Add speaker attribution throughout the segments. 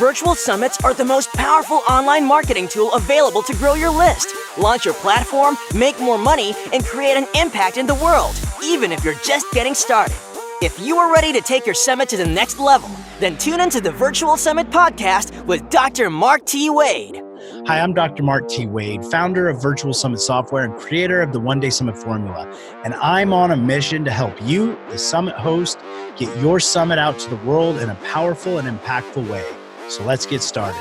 Speaker 1: Virtual summits are the most powerful online marketing tool available to grow your list, launch your platform, make more money, and create an impact in the world, even if you're just getting started. If you are ready to take your summit to the next level, then tune into the Virtual Summit podcast with Dr. Mark T. Wade.
Speaker 2: Hi, I'm Dr. Mark T. Wade, founder of Virtual Summit Software and creator of the One Day Summit Formula. And I'm on a mission to help you, the summit host, get your summit out to the world in a powerful and impactful way. So let's get started.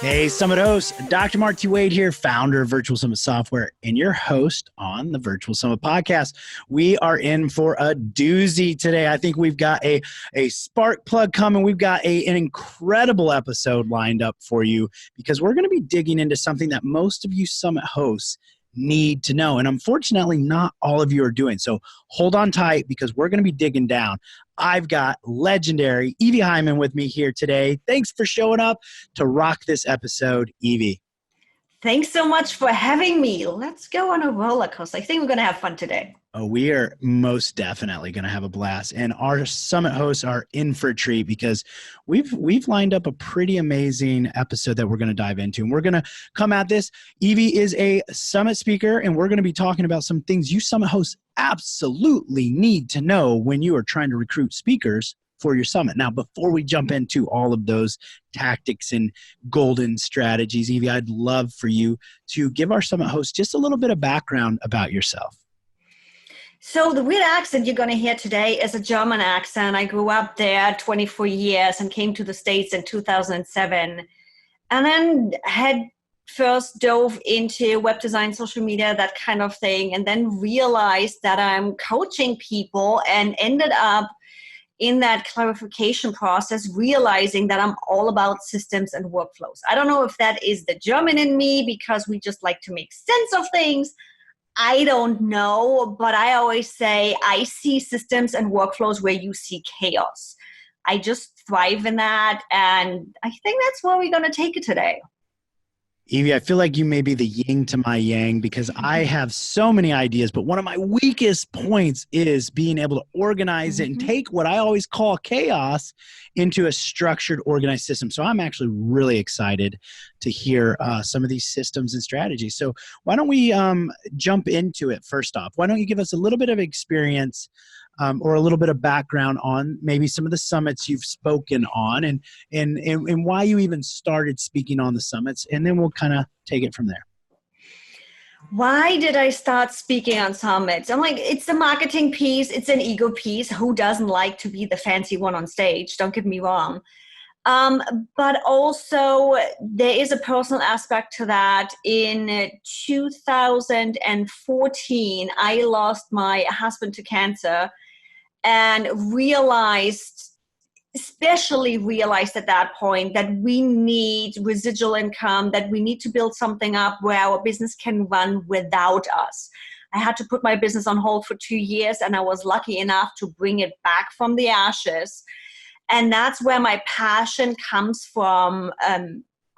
Speaker 2: Hey, Summit host, Dr. Mark T. Wade here, founder of Virtual Summit Software and your host on the Virtual Summit podcast. We are in for a doozy today. I think we've got a spark plug coming. We've got an incredible episode lined up for you because we're going to be digging into something that most of you Summit hosts need to know. And unfortunately, not all of you are doing. So hold on tight because we're going to be digging down. I've got legendary Yvi Heimann with me here today. Thanks for showing up to rock this episode, Evie.
Speaker 3: Thanks so much for having me. Let's go on a roller coaster. I think we're going to have fun today.
Speaker 2: Oh, we are most definitely going to have a blast. And our summit hosts are in for a treat because we've lined up a pretty amazing episode that we're going to dive into. And we're going to come at this. Evie is a summit speaker, and we're going to be talking about some things you summit hosts absolutely need to know when you are trying to recruit speakers for your summit. Now, before we jump into all of those tactics and golden strategies, Evie, I'd love for you to give our summit hosts just a little bit of background about yourself.
Speaker 3: So the weird accent you're going to hear today is a German accent. I grew up there 24 years and came to the States in 2007. And then had first dove into web design, social media, that kind of thing, and then realized that I'm coaching people and ended up in that clarification process, realizing that I'm all about systems and workflows. I don't know if that is the German in me because we just like to make sense of things. I don't know, but I always say I see systems and workflows where you see chaos. I just thrive in that, and I think that's where we're going to take it today.
Speaker 2: Evie, I feel like you may be the yin to my yang because I have so many ideas, but one of my weakest points is being able to organize it and take what I always call chaos into a structured, organized system. So I'm actually really excited to hear some of these systems and strategies. So why don't we jump into it first off? Why don't you give us a little bit of experience or a little bit of background on maybe some of the summits you've spoken on and why you even started speaking on the summits, and then we'll kind of take it from there.
Speaker 3: Why did I start speaking on summits? I'm like, it's a marketing piece. It's an ego piece. Who doesn't like to be the fancy one on stage? Don't get me wrong. But also there is a personal aspect to that. In 2014, I lost my husband to cancer and especially realized at that point that we need residual income, that we need to build something up where our business can run without us. I had to put my business on hold for 2 years, and I was lucky enough to bring it back from the ashes. And that's where my passion comes from,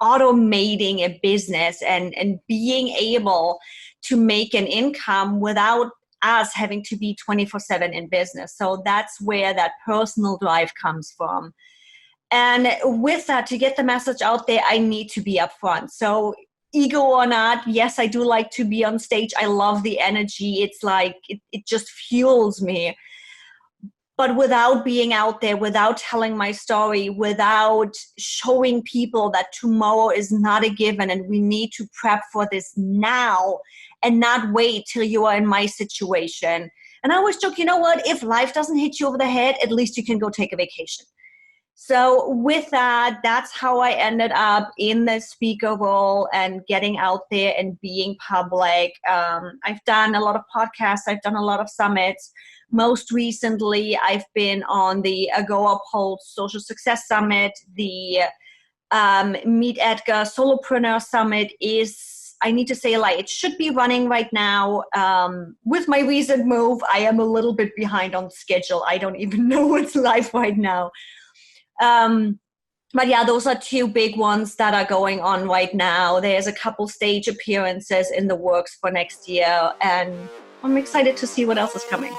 Speaker 3: automating a business and being able to make an income without us having to be 24/7 in business. So that's where that personal drive comes from. And with that, to get the message out there, I need to be upfront. So ego or not, yes, I do like to be on stage. I love the energy. It's like, it just fuels me. But without being out there, without telling my story, without showing people that tomorrow is not a given and we need to prep for this now and not wait till you are in my situation. And I always joke, you know what? If life doesn't hit you over the head, at least you can go take a vacation. So with that, that's how I ended up in the speaker role and getting out there and being public. I've done a lot of podcasts. I've done a lot of summits. Most recently, I've been on the Agoa Pulse Social Success Summit. The Meet Edgar Solopreneur Summit is, I need to say, like, it should be running right now. With my recent move, I am a little bit behind on schedule. I don't even know what's live right now. But yeah, those are two big ones that are going on right now. There's a couple stage appearances in the works for next year, and I'm excited to see what else is coming.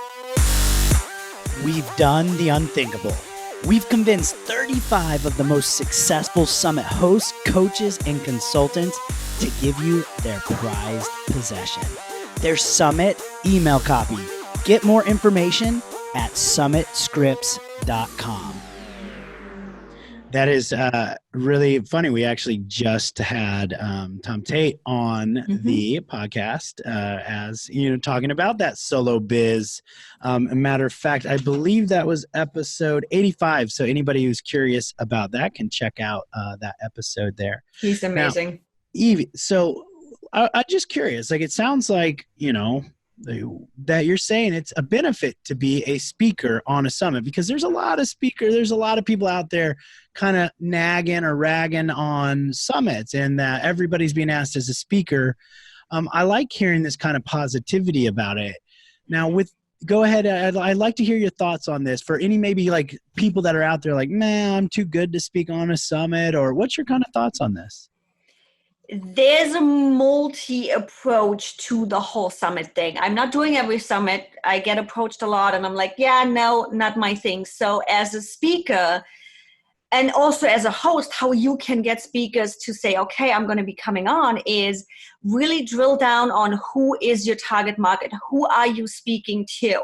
Speaker 2: We've done the unthinkable. We've convinced 35 of the most successful summit hosts, coaches, and consultants to give you their prized possession, their summit email copy. Get more information at summitscripts.com. That is really funny. We actually just had Tom Tate on the podcast as talking about that solo biz. A matter of fact, I believe that was episode 85. So anybody who's curious about that can check out that episode there.
Speaker 3: He's amazing.
Speaker 2: Now, Evie, so I'm just curious. Like, it sounds like that you're saying it's a benefit to be a speaker on a summit, because there's a lot of speakers, there's a lot of people out there kind of nagging or ragging on summits, and that everybody's being asked as a speaker. I like hearing this kind of positivity about it. Now, go ahead. I'd like to hear your thoughts on this for any maybe like people that are out there like, man, I'm too good to speak on a summit, or what's your kind of thoughts on this?
Speaker 3: There's a multi-approach to the whole summit thing. I'm not doing every summit. I get approached a lot and I'm like, yeah, no, not my thing. So as a speaker and also as a host, how you can get speakers to say, okay, I'm going to be coming on, is really drill down on who is your target market. Who are you speaking to?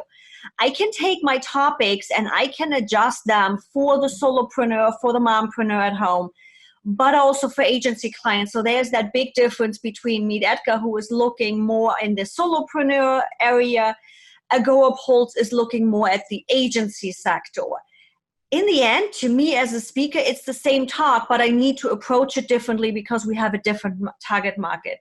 Speaker 3: I can take my topics and I can adjust them for the solopreneur, for the mompreneur at home, but also for agency clients. So there's that big difference between Meet Edgar, who is looking more in the solopreneur area. Go Up Holtz is looking more at the agency sector. In the end, to me as a speaker, it's the same talk, but I need to approach it differently because we have a different target market.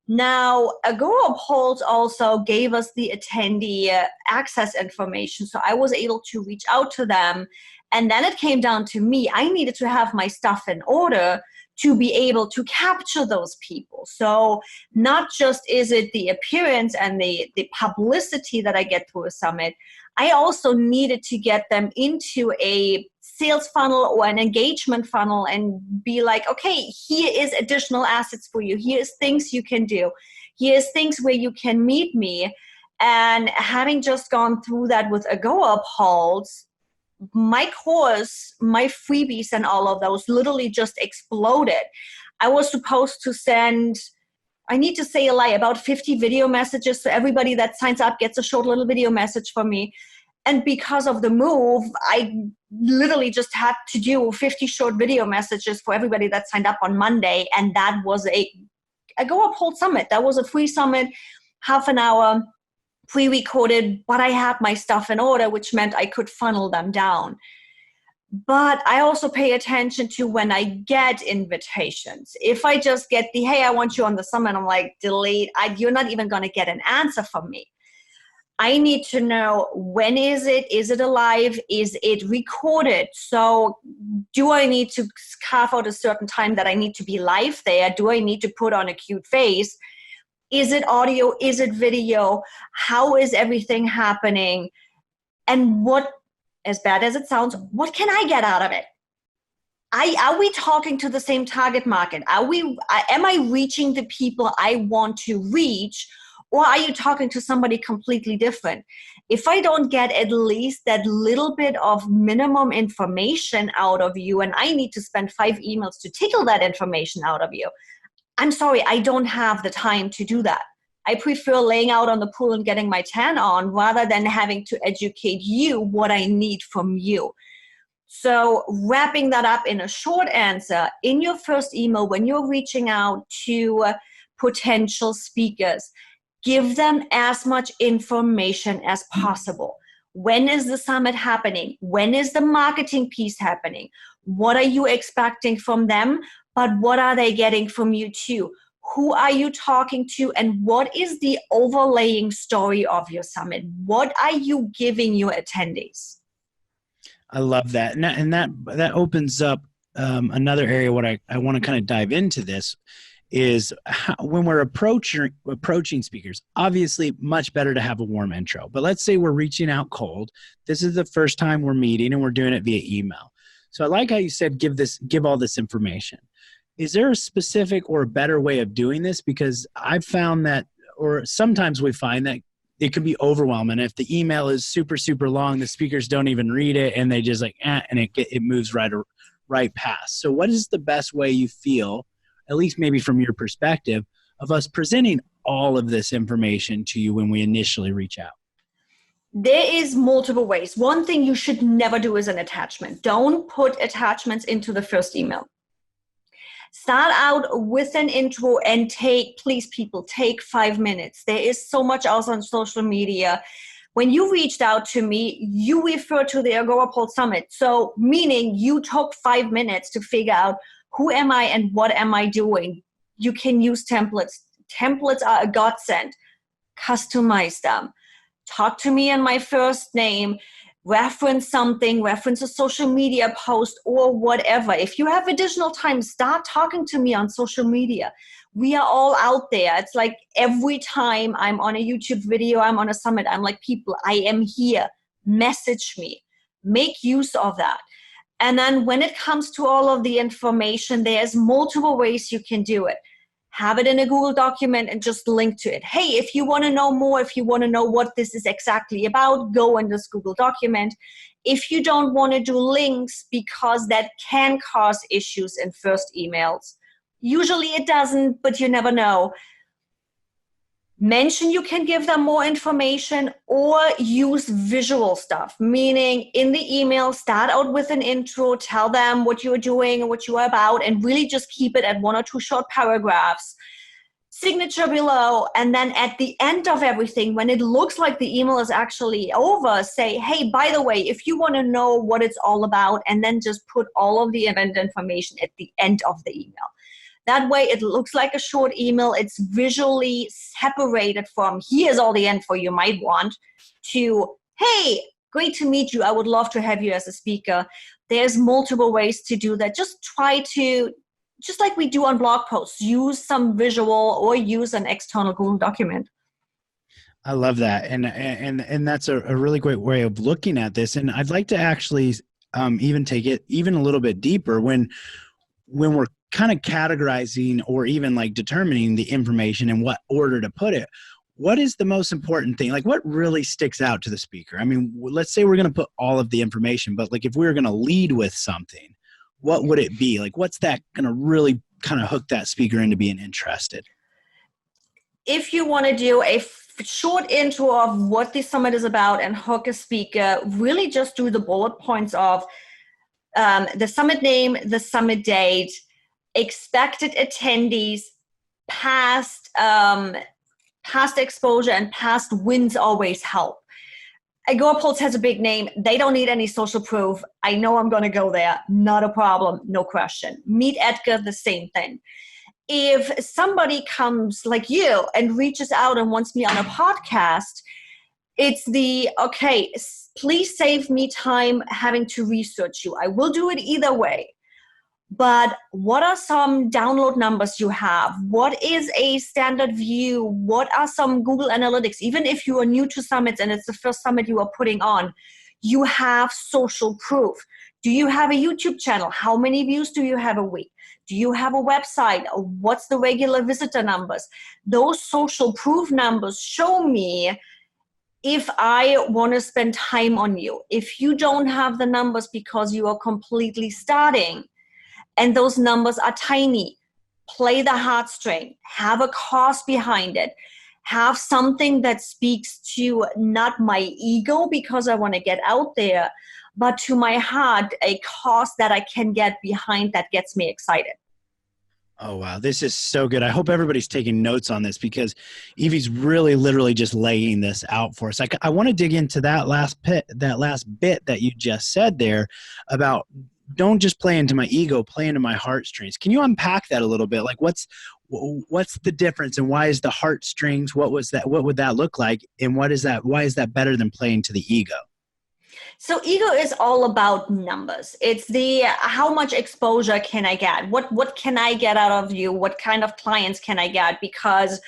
Speaker 3: Now, Go Up Holtz also gave us the attendee access information. So I was able to reach out to them. And then it came down to me. I needed to have my stuff in order to be able to capture those people. So not just is it the appearance and the publicity that I get through a summit, I also needed to get them into a sales funnel or an engagement funnel and be like, okay, here is additional assets for you. Here's things you can do. Here's things where you can meet me. And having just gone through that with a Go Up Holtz, my course, my freebies and all of those literally just exploded. I was supposed to send, I need to say a lie, about 50 video messages. So everybody that signs up gets a short little video message from me. And because of the move, I literally just had to do 50 short video messages for everybody that signed up on Monday. And that was a Go Up Holtz summit. That was a free summit, half an hour, pre-recorded, but I had my stuff in order, which meant I could funnel them down. But I also pay attention to when I get invitations. If I just get the, hey, I want you on the summit, I'm like, delete. You're not even going to get an answer from me. I need to know, when is it? Is it alive? Is it recorded? So do I need to carve out a certain time that I need to be live there? Do I need to put on a cute face? Is it audio? Is it video? How is everything happening? And what, as bad as it sounds, what can I get out of it? Are we talking to the same target market? Am I reaching the people I want to reach? Or are you talking to somebody completely different? If I don't get at least that little bit of minimum information out of you, and I need to spend 5 emails to tickle that information out of you, I'm sorry, I don't have the time to do that. I prefer laying out on the pool and getting my tan on rather than having to educate you what I need from you. So wrapping that up in a short answer, in your first email, when you're reaching out to potential speakers, give them as much information as possible. When is the summit happening? When is the marketing piece happening? What are you expecting from them? But what are they getting from you too? Who are you talking to? And what is the overlaying story of your summit? What are you giving your attendees?
Speaker 2: I love that. And that opens up another area. What I want to kind of dive into this is when we're approaching speakers, obviously much better to have a warm intro. But let's say we're reaching out cold. This is the first time we're meeting and we're doing it via email. So I like how you said give all this information. Is there a specific or a better way of doing this? Because I've found that, or sometimes we find that it can be overwhelming. If the email is super, super long, the speakers don't even read it and they just like, and it moves right past. So what is the best way you feel, at least maybe from your perspective, of us presenting all of this information to you when we initially reach out?
Speaker 3: There is multiple ways. One thing you should never do is an attachment. Don't put attachments into the first email. Start out with an intro and please people, take 5 minutes. There is so much else on social media. When you reached out to me, you referred to the Agorapulse Summit. So meaning you took 5 minutes to figure out who am I and what am I doing. You can use templates. Templates are a godsend. Customize them. Talk to me in my first name. Reference something, reference a social media post or whatever. If you have additional time, start talking to me on social media. We are all out there. It's like every time I'm on a YouTube video, I'm on a summit, I'm like, people, I am here. Message me. Make use of that. And then when it comes to all of the information, there's multiple ways you can do it. Have it in a Google document and just link to it. Hey, if you want to know more, if you want to know what this is exactly about, go in this Google document. If you don't want to do links because that can cause issues in first emails, usually it doesn't, but you never know. Mention you can give them more information or use visual stuff, meaning in the email, start out with an intro, tell them what you're doing and what you are about, and really just keep it at 1 or 2 short paragraphs, signature below, and then at the end of everything, when it looks like the email is actually over, say, hey, by the way, if you want to know what it's all about, and then just put all of the event information at the end of the email. That way it looks like a short email. It's visually separated from here's all the info you might want to, hey, great to meet you. I would love to have you as a speaker. There's multiple ways to do that. Just try to, just like we do on blog posts, use some visual or use an external Google document.
Speaker 2: I love that. And that's a really great way of looking at this. And I'd like to actually even take it even a little bit deeper when we're kind of categorizing or even like determining the information in what order to put it. What is the most important thing? Like what really sticks out to the speaker? I mean, let's say we're going to put all of the information, but like if we were going to lead with something, what would it be? Like what's that going to really kind of hook that speaker into being interested?
Speaker 3: If you want to do a short intro of what the summit is about and hook a speaker, really just do the bullet points of the summit name, the summit date, expected attendees, past exposure and past wins always help. Agorapulse has a big name. They don't need any social proof. I know I'm going to go there. Not a problem. No question. Meet Edgar, the same thing. If somebody comes like you and reaches out and wants me on a podcast, it's okay, please save me time having to research you. I will do it either way. But what are some download numbers you have? What is a standard view? What are some Google Analytics? Even if you are new to summits and it's the first summit you are putting on, you have social proof. Do you have a YouTube channel? How many views do you have a week? Do you have a website? What's the regular visitor numbers? Those social proof numbers show me if I want to spend time on you. If you don't have the numbers because you are completely starting, and those numbers are tiny, play the heartstring, have a cost behind it, have something that speaks to not my ego because I want to get out there, but to my heart, a cause that I can get behind that gets me excited.
Speaker 2: Oh, wow. This is so good. I hope everybody's taking notes on this because Evie's really literally just laying this out for us. I want to dig into that last bit that you just said there about don't just play into my ego, play into my heartstrings. Can you unpack that a little bit? Like what's the difference and why is the heartstrings? What would that look like? And why is that better than playing to the ego?
Speaker 3: So ego is all about numbers. It's how much exposure can I get? What can I get out of you? What kind of clients can I get? Because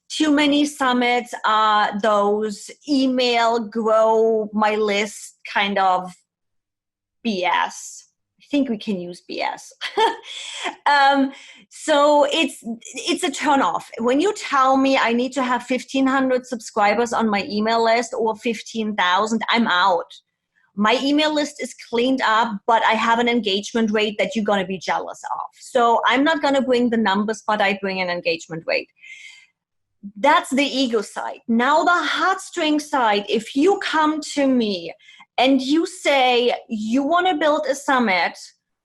Speaker 3: too many summits are those email, grow my list kind of BS. I think we can use BS. So it's a turnoff. When you tell me I need to have 1,500 subscribers on my email list or 15,000, I'm out. My email list is cleaned up, but I have an engagement rate that you're going to be jealous of. So I'm not going to bring the numbers, but I bring an engagement rate. That's the ego side. Now the heartstring side, if you come to me and you say you want to build a summit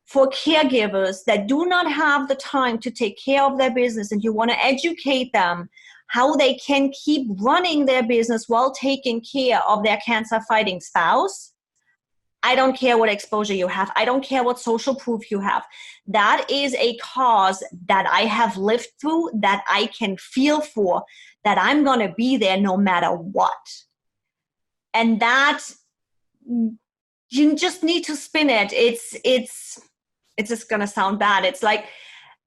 Speaker 3: for caregivers that do not have the time to take care of their business, and you want to educate them how they can keep running their business while taking care of their cancer fighting spouse, I don't care what exposure you have. I don't care what social proof you have. That is a cause that I have lived through, that I can feel for, that I'm going to be there no matter what. And that, you just need to spin it. It's just going to sound bad. It's like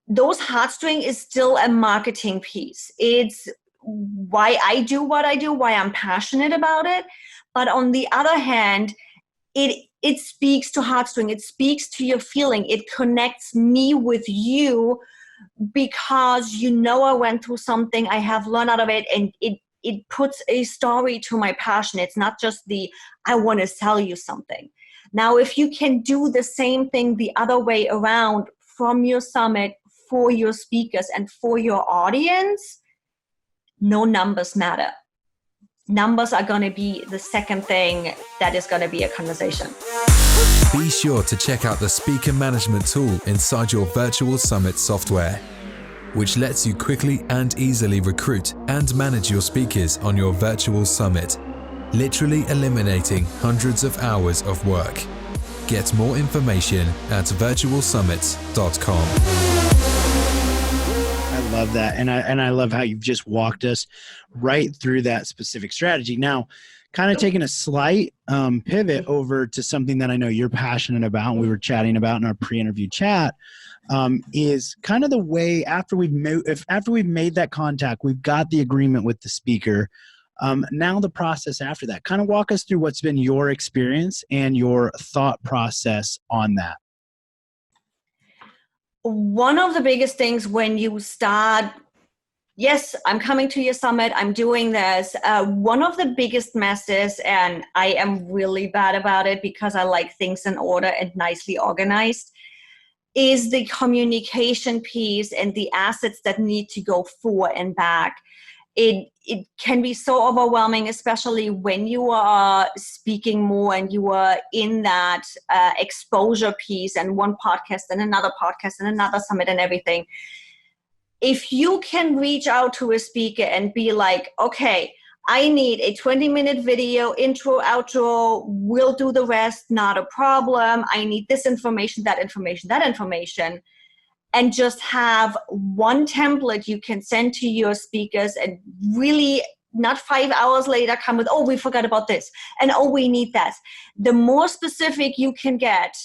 Speaker 3: those heartstring is still a marketing piece. It's why I do what I do, why I'm passionate about it. But on the other hand, it speaks to heartstring. It speaks to your feeling. It connects me with you because I went through something. I have learned out of it, and it puts a story to my passion. It's not just I want to sell you something. Now, if you can do the same thing the other way around from your summit for your speakers and for your audience, no numbers matter. Numbers are going to be the second thing that is going to be a conversation.
Speaker 4: Be sure to check out the speaker management tool inside your virtual summit software, which lets you quickly and easily recruit and manage your speakers on your virtual summit, literally eliminating hundreds of hours of work. Get more information at virtualsummits.com.
Speaker 2: I love that. And I love how you've just walked us right through that specific strategy. Now, kind of taking a slight pivot over to something that I know you're passionate about, and we were chatting about in our pre-interview chat, is kind of the way after we've made that contact, we've got the agreement with the speaker. Now the process after that, kind of walk us through what's been your experience and your thought process on that.
Speaker 3: One of the biggest things when you start, yes, I'm coming to your summit, I'm doing this. One of the biggest messes, and I am really bad about it because I like things in order and nicely organized, is the communication piece and the assets that need to go forward and back. It can be so overwhelming, especially when you are speaking more and you are in that exposure piece and one podcast and another summit and everything. If you can reach out to a speaker and be like, okay, I need a 20-minute video, intro, outro, we'll do the rest, not a problem. I need this information, that information. And just have one template you can send to your speakers, and really not 5 hours later come with, oh, we forgot about this, and oh, we need that. The more specific you can get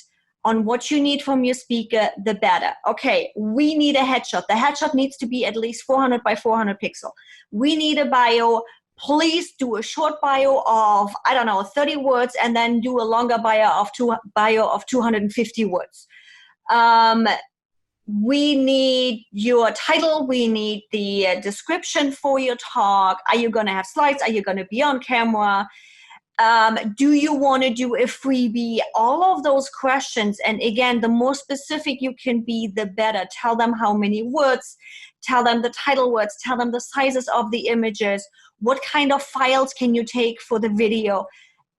Speaker 3: on what you need from your speaker, the better. Okay, we need a headshot. The headshot needs to be at least 400 by 400 pixel. We need a bio. Please do a short bio of, 30 words, and then do a longer bio of 250 words. We need your title. We need the description for your talk. Are you going to have slides? Are you going to be on camera? Do you want to do a freebie? All of those questions. And again, the more specific you can be, the better. Tell them how many words, tell them the title words, tell them the sizes of the images, what kind of files can you take for the video,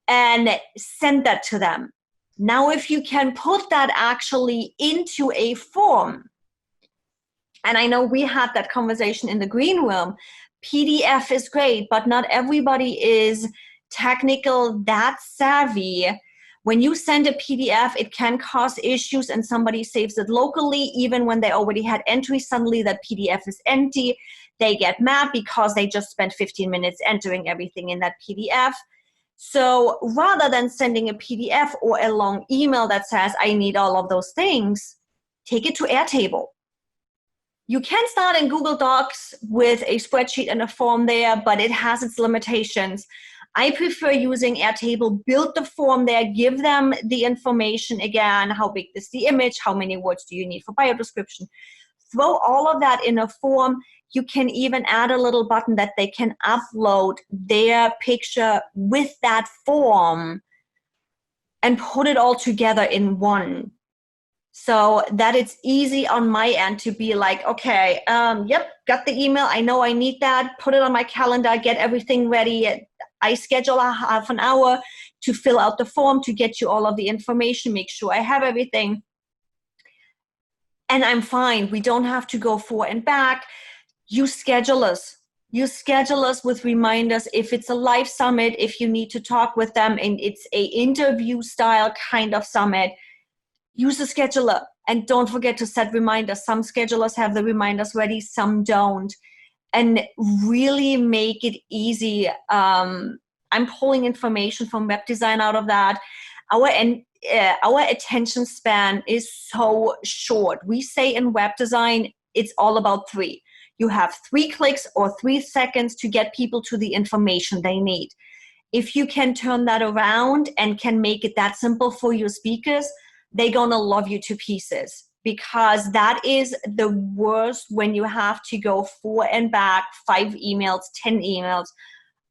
Speaker 3: and send that to them. Now, if you can put that actually into a form, and I know we had that conversation in the green room, PDF is great, but not everybody is technical, that savvy. When you send a PDF, it can cause issues and somebody saves it locally, even when they already had entry. Suddenly that PDF is empty. They get mad because they just spent 15 minutes entering everything in that PDF. So rather than sending a PDF or a long email that says, I need all of those things, take it to Airtable. You can start in Google Docs with a spreadsheet and a form there, but it has its limitations. I prefer using Airtable. Build the form there, give them the information again, how big is the image, how many words do you need for bio description. Throw all of that in a form. You can even add a little button that they can upload their picture with that form and put it all together in one. So that it's easy on my end to be like, okay, yep, got the email. I know I need that. Put it on my calendar, get everything ready. I schedule a half an hour to fill out the form, to get you all of the information, make sure I have everything. And I'm fine. We don't have to go forward and back. You schedule us. You schedule us with reminders. If it's a live summit, if you need to talk with them and it's a interview style kind of summit, use a scheduler. And don't forget to set reminders. Some schedulers have the reminders ready, some don't. And really make it easy. I'm pulling information from web design out of that. Our attention span is so short. We say in web design, it's all about 3. You have 3 clicks or 3 seconds to get people to the information they need. If you can turn that around and can make it that simple for your speakers, they're going to love you to pieces, because that is the worst when you have to go forward and back 5 emails, 10 emails.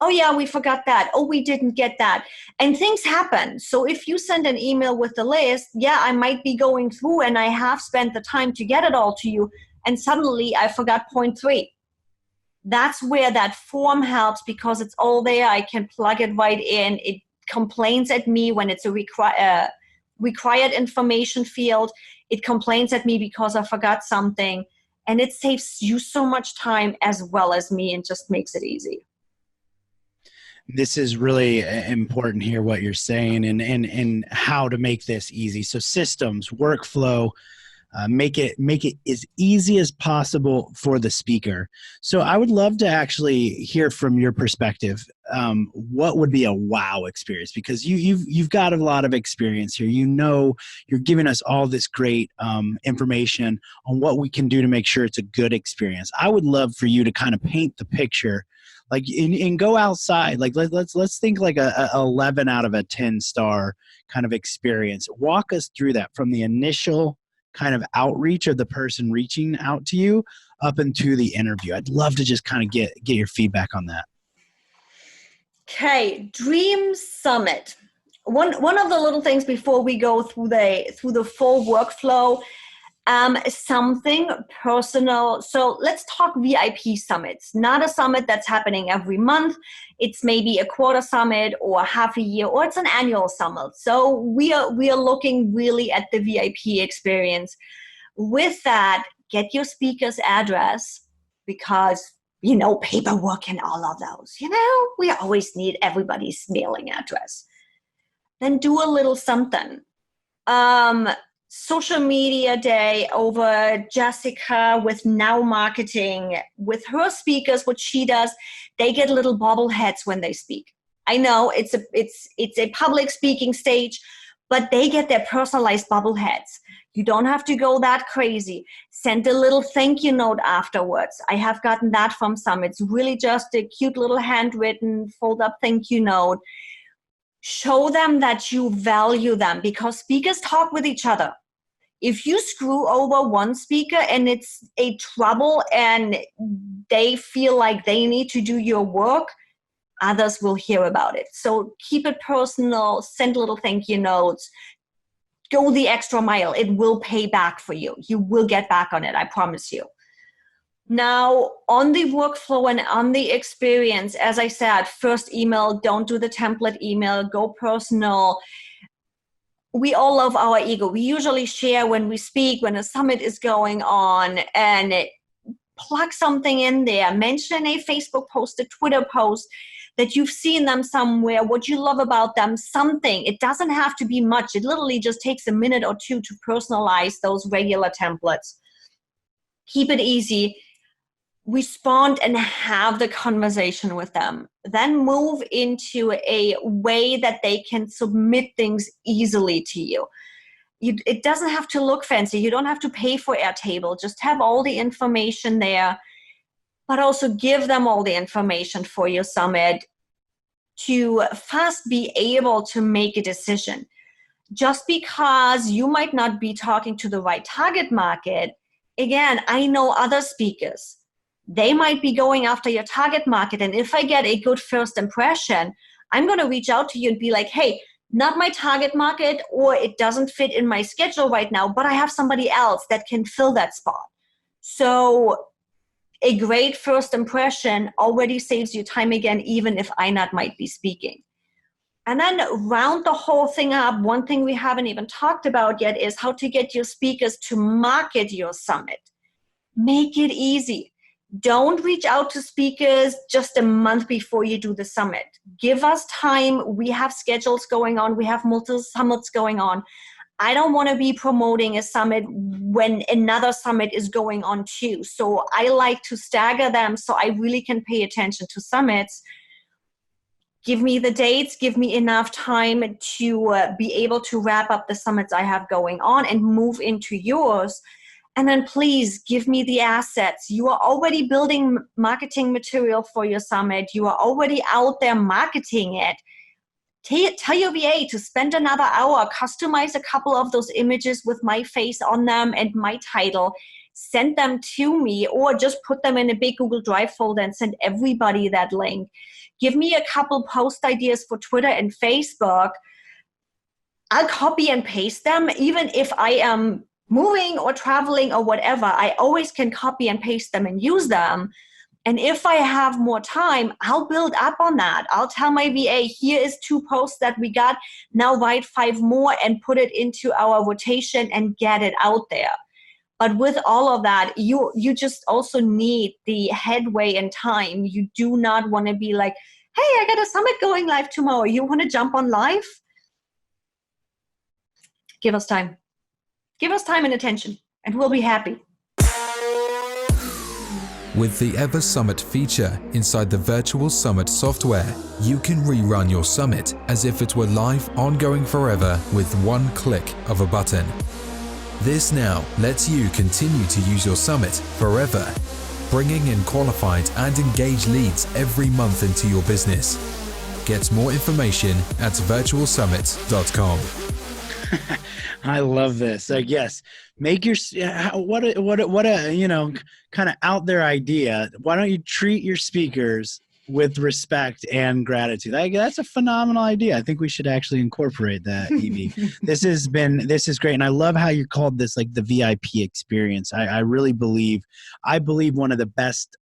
Speaker 3: Oh yeah, we forgot that. Oh, we didn't get that. And things happen. So if you send an email with the list, yeah, I might be going through and I have spent the time to get it all to you. And suddenly I forgot point 3. That's where that form helps, because it's all there. I can plug it right in. It complains at me when it's a required information field. It complains at me because I forgot something. And it saves you so much time as well as me, and just makes it easy.
Speaker 2: This is really important here, what you're saying, and how to make this easy. So systems, workflow, make it as easy as possible for the speaker. So I would love to actually hear from your perspective, what would be a wow experience? Because you've got a lot of experience here. You know, you're giving us all this great information on what we can do to make sure it's a good experience. I would love for you to kind of paint the picture, like, and go outside. Like let's think like a 11 out of a 10 star kind of experience. Walk us through that from the initial kind of outreach of the person reaching out to you up into the interview. I'd love to just kind of get your feedback on that.
Speaker 3: Okay, Dream Summit. One of the little things before we go through the full workflow, something personal. So let's talk VIP summits, not a summit that's happening every month. It's maybe a quarter summit or half a year, or it's an annual summit. So we are looking really at the VIP experience. With that, get your speaker's address, because paperwork and all of those. We always need everybody's mailing address. Then do a little something. Social media day over Jessica with Now Marketing. With her speakers, what she does, they get little bobbleheads when they speak. I know it's a public speaking stage, but they get their personalized bobbleheads. You don't have to go that crazy. Send a little thank you note afterwards. I have gotten that from some. It's really just a cute little handwritten, fold up thank you note. Show them that you value them, because speakers talk with each other. If you screw over one speaker and it's a trouble and they feel like they need to do your work, others will hear about it. So keep it personal, send little thank you notes, go the extra mile. It will pay back for you. You will get back on it, I promise you. Now, on the workflow and on the experience, as I said, first email, don't do the template email, go personal. We all love our ego. We usually share when we speak, when a summit is going on, and plug something in there. Mention a Facebook post, a Twitter post, that you've seen them somewhere, what you love about them, something. It doesn't have to be much. It literally just takes a minute or two to personalize those regular templates. Keep it easy. Respond and have the conversation with them. Then move into a way that they can submit things easily to you. It doesn't have to look fancy. You don't have to pay for Airtable. Just have all the information there, but also give them all the information for your summit. to fast be able to make a decision. Just because you might not be talking to the right target market, again, I know other speakers. They might be going after your target market. And if I get a good first impression, I'm going to reach out to you and be like, hey, not my target market, or it doesn't fit in my schedule right now, but I have somebody else that can fill that spot. So a great first impression already saves you time again, even if I not might be speaking. And then round the whole thing up, one thing we haven't even talked about yet is how to get your speakers to market your summit. Make it easy. Don't reach out to speakers just a month before you do the summit. Give us time. We have schedules going on. We have multiple summits going on. I don't want to be promoting a summit when another summit is going on too. So I like to stagger them so I really can pay attention to summits. Give me the dates, give me enough time to be able to wrap up the summits I have going on and move into yours. And then please give me the assets. You are already building marketing material for your summit. You are already out there marketing it. Tell your VA to spend another hour, customize a couple of those images with my face on them and my title. Send them to me, or just put them in a big Google Drive folder and send everybody that link. Give me a couple post ideas for Twitter and Facebook. I'll copy and paste them. Even if I am moving or traveling or whatever, I always can copy and paste them and use them. And if I have more time, I'll build up on that. I'll tell my VA, here is 2 posts that we got. Now write 5 more and put it into our rotation and get it out there. But with all of that, you just also need the headway in time. You do not want to be like, hey, I got a summit going live tomorrow. You want to jump on live? Give us time. Give us time and attention, and we'll be happy.
Speaker 4: With the Ever Summit feature inside the Virtual Summit software, you can rerun your summit as if it were live, ongoing forever with one click of a button. This now lets you continue to use your summit forever, bringing in qualified and engaged leads every month into your business. Get more information at virtualsummit.com.
Speaker 2: I love this. Yes, make your what a kind of out there idea. Why don't you treat your speakers with respect and gratitude? That's a phenomenal idea. I think we should actually incorporate that, Evie. This is great, and I love how you called this like the VIP experience. I really believe one of the best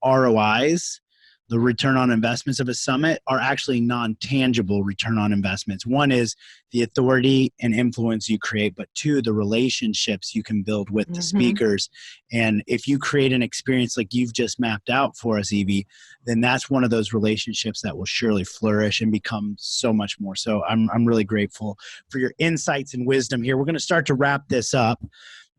Speaker 2: ROIs, the return on investments of a summit, are actually non-tangible return on investments. One is the authority and influence you create, but 2, the relationships you can build with the speakers. And if you create an experience like you've just mapped out for us, Evie, then that's one of those relationships that will surely flourish and become so much more. So I'm really grateful for your insights and wisdom here. We're going to start to wrap this up.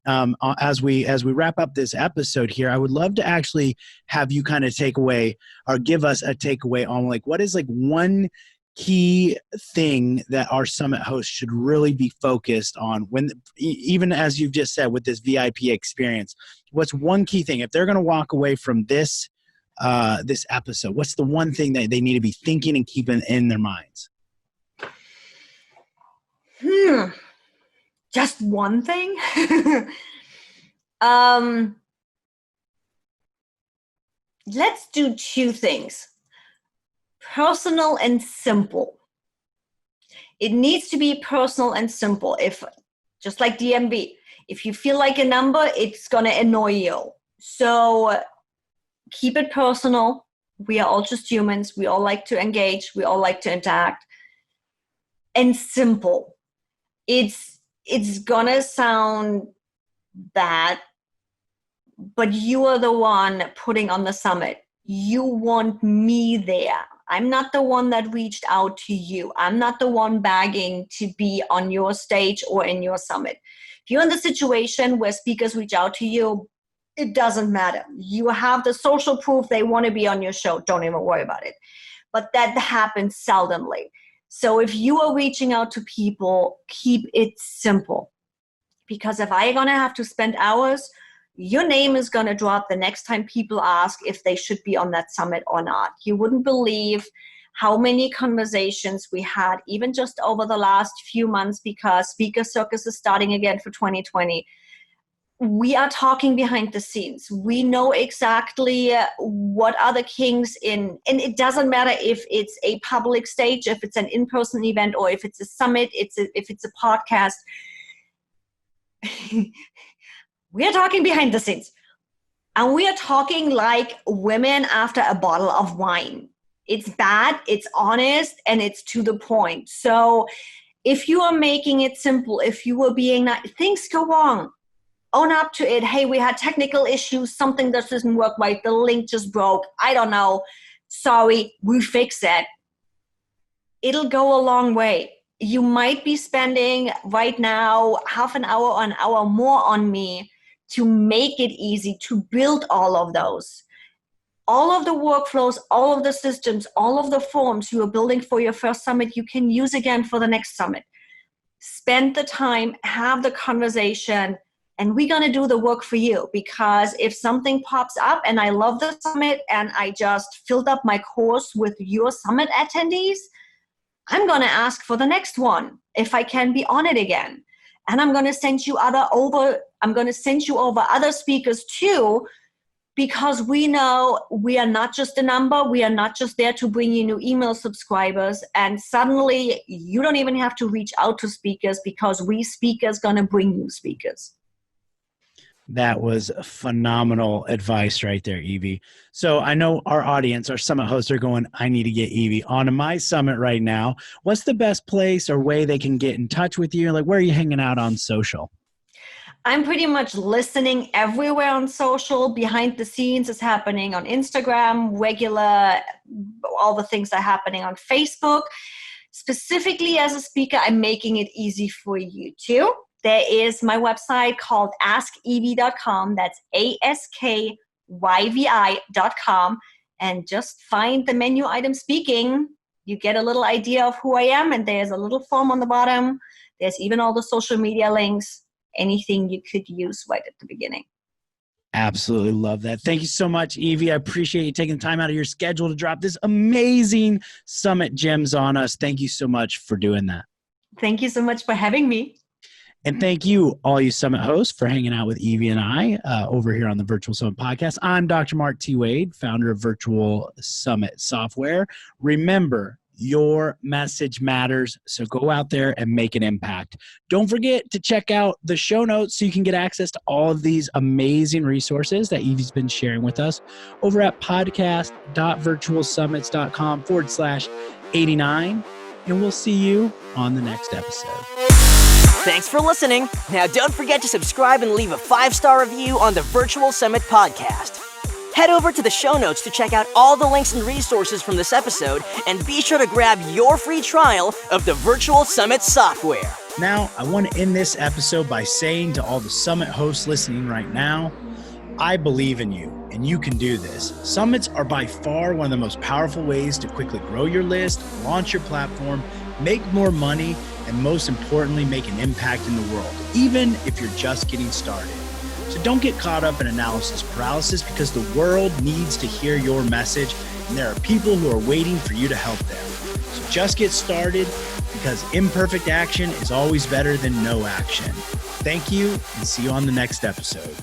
Speaker 2: As we wrap up this episode here, I would love to actually have you kind of take away or give us a takeaway on like what is like one key thing that our summit hosts should really be focused on when, even as you've just said with this VIP experience. What's one key thing if they're going to walk away from this episode? What's the one thing that they need to be thinking and keeping in their minds?
Speaker 3: Just one thing? Let's do 2 things. Personal and simple. It needs to be personal and simple. If, just like DMV, if you feel like a number, it's going to annoy you. So keep it personal. We are all just humans. We all like to engage. We all like to interact. And simple. It's gonna sound bad, but you are the one putting on the summit. You want me there. I'm not the one that reached out to you. I'm not the one begging to be on your stage or in your summit. If you're in the situation where speakers reach out to you, it doesn't matter. You have the social proof they want to be on your show. Don't even worry about it. But that happens seldomly. So if you are reaching out to people, keep it simple. Because if I'm going to have to spend hours, your name is going to drop the next time people ask if they should be on that summit or not. You wouldn't believe how many conversations we had, even just over the last few months, because Speaker Circus is starting again for 2020. We are talking behind the scenes. We know exactly what are the kinks in, and it doesn't matter if it's a public stage, if it's an in-person event, or if it's a summit, if it's a podcast. We are talking behind the scenes. And we are talking like women after a bottle of wine. It's bad, it's honest, and it's to the point. So if you are making it simple, if you are being nice, things go wrong. Own up to it. Hey, we had technical issues. Something that doesn't work right. The link just broke. I don't know. Sorry, we fix it. It'll go a long way. You might be spending right now half an hour or an hour more on me to make it easy to build all of those. All of the workflows, all of the systems, all of the forms you are building for your first summit, you can use again for the next summit. Spend the time, have the conversation, and we're going to do the work for you, because if something pops up and I love the summit and I just filled up my course with your summit attendees, I'm going to ask for the next one if I can be on it again. And I'm going to send you over other speakers too, because we know we are not just a number. We are not just there to bring you new email subscribers. And suddenly you don't even have to reach out to speakers, because we speakers going to bring you speakers.
Speaker 2: That was phenomenal advice right there, Evie. So I know our audience, our summit hosts are going, I need to get Evie onto my summit right now. What's the best place or way they can get in touch with you? Like, where are you hanging out on social?
Speaker 3: I'm pretty much listening everywhere on social. Behind the scenes is happening on Instagram, all the things are happening on Facebook. Specifically as a speaker, I'm making it easy for you too. There is my website called askyvi.com. That's ASKYVI.com. And just find the menu item speaking. You get a little idea of who I am, and there's a little form on the bottom. There's even all the social media links, anything you could use right at the beginning.
Speaker 2: Absolutely love that. Thank you so much, Evie. I appreciate you taking the time out of your schedule to drop this amazing summit gems on us. Thank you so much for doing that.
Speaker 3: Thank you so much for having me.
Speaker 2: And thank you, all you summit hosts, for hanging out with Evie and I over here on the Virtual Summit Podcast. I'm Dr. Mark T. Wade, founder of Virtual Summit Software. Remember, your message matters, so go out there and make an impact. Don't forget to check out the show notes so you can get access to all of these amazing resources that Evie's been sharing with us over at podcast.virtualsummits.com/89. And we'll see you on the next episode.
Speaker 1: Thanks for listening. Now don't forget to subscribe and leave a 5-star review on the Virtual Summit Podcast. Head over to the show notes to check out all the links and resources from this episode, and be sure to grab your free trial of the Virtual Summit software.
Speaker 2: Now, I want to end this episode by saying to all the summit hosts listening right now, I believe in you, and you can do this. Summits are by far one of the most powerful ways to quickly grow your list, launch your platform, make more money, and most importantly, make an impact in the world, even if you're just getting started. So don't get caught up in analysis paralysis, because the world needs to hear your message, and there are people who are waiting for you to help them. So just get started, because imperfect action is always better than no action. Thank you, and see you on the next episode.